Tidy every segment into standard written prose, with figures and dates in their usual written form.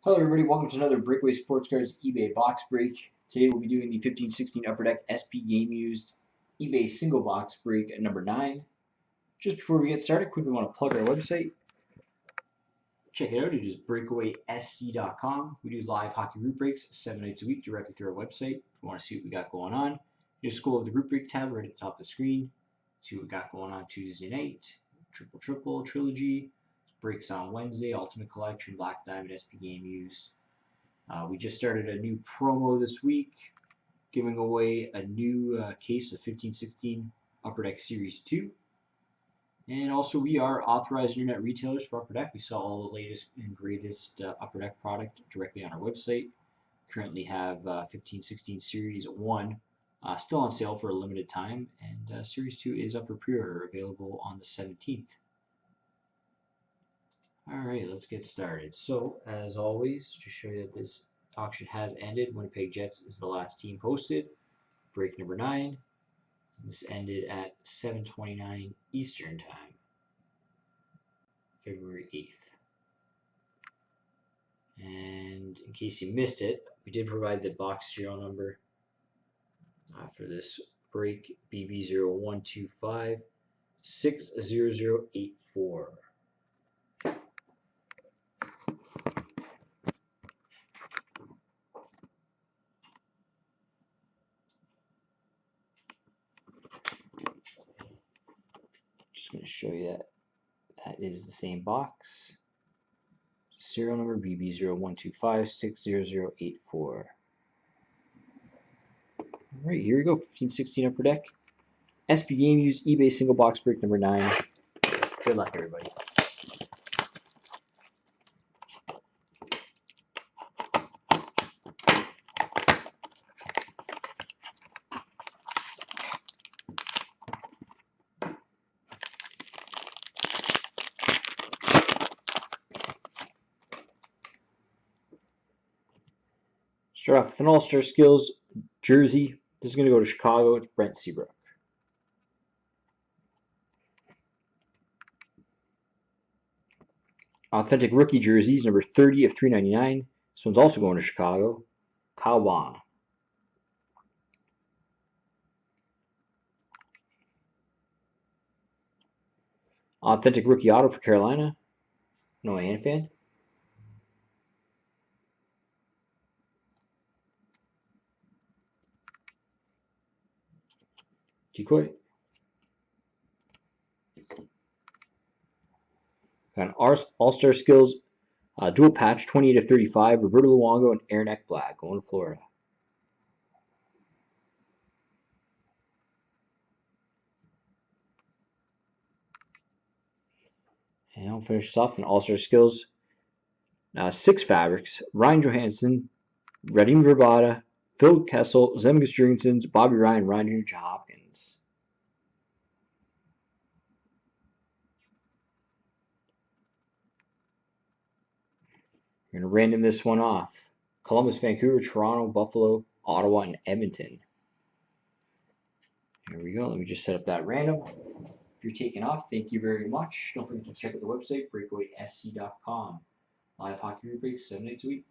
Hello everybody, welcome to another Breakaway Sports Cards eBay box break. Today we'll be doing the 1516 Upper Deck SP Game Used eBay single box break at number 9. Just before we get started, quickly want to plug our website. Check it out, it is breakawaysc.com. We do live hockey group breaks 7 nights a week directly through our website. If you want to see what we got going on, just scroll over the group break tab right at the top of the screen. See what we got going on Tuesday night, triple, trilogy. Breaks on Wednesday, Ultimate Collection, Black Diamond, SP Game Used. We just started a new promo this week, giving away a new case of 1516 Upper Deck Series 2. And also, we are authorized internet retailers for Upper Deck. We sell all the latest and greatest Upper Deck product directly on our website. Currently have 1516 Series 1 still on sale for a limited time, and Series 2 is up for pre-order, available on the 17th. Alright, let's get started. So, as always, to show you that this auction has ended, Winnipeg Jets is the last team posted. Break number 9. This ended at 7:29 Eastern Time, February 8th. And in case you missed it, we did provide the box serial number for this break, BB0125-60084. Just going to show you that that is the same box. Serial number BB0125-60084. Alright, here we go. 1516 Upper Deck. SP Game Used eBay single box break number 9. Good luck, everybody. Start off with an All-Star Skills jersey. This is going to go to Chicago. It's Brent Seabrook. Authentic Rookie Jerseys, number 30 of 399. This one's also going to Chicago. Kyle Vaughn. Authentic Rookie Auto for Carolina. Noah Hanifan. Decoy. Got an All-Star Skills dual patch, 28 of 35. Roberto Luongo and Aaron Ekblad going to Florida. And I'll finish this off in All-Star Skills. 6 fabrics. Ryan Johansson, Radim Verbata, Phil Kessel, Zemgus Jurgensen, Bobby Ryan, Ryan Jr. Hopkins. We're going to random this one off. Columbus, Vancouver, Toronto, Buffalo, Ottawa, and Edmonton. Here we go. Let me just set up that random. If you're taking off, thank you very much. Don't forget to check out the website, breakawaysc.com. Live hockey group breaks 7 nights a week.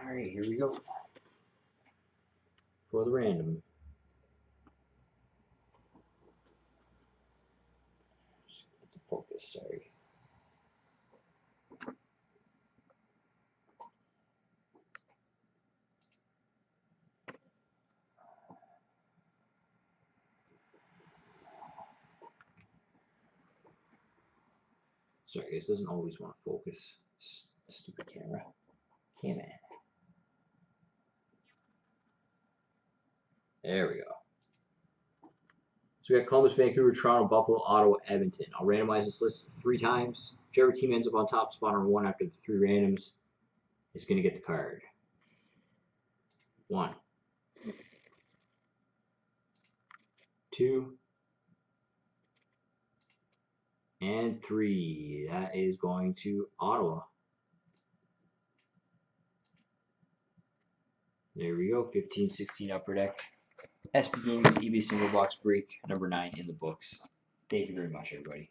Alright, here we go. For the random. Just get the focus, sorry. Sorry, this doesn't always want to focus. Stupid camera. Come on. There we go. So we got Columbus, Vancouver, Toronto, Buffalo, Ottawa, Edmonton. I'll randomize this list 3 times. Whichever team ends up on top, spot number 1 after the 3 randoms is going to get the card. 1, 2, and 3. That is going to Ottawa. There we go. 15-16 Upper Deck. SP Game with eBay single box break number 9 in the books. Thank you very much, everybody.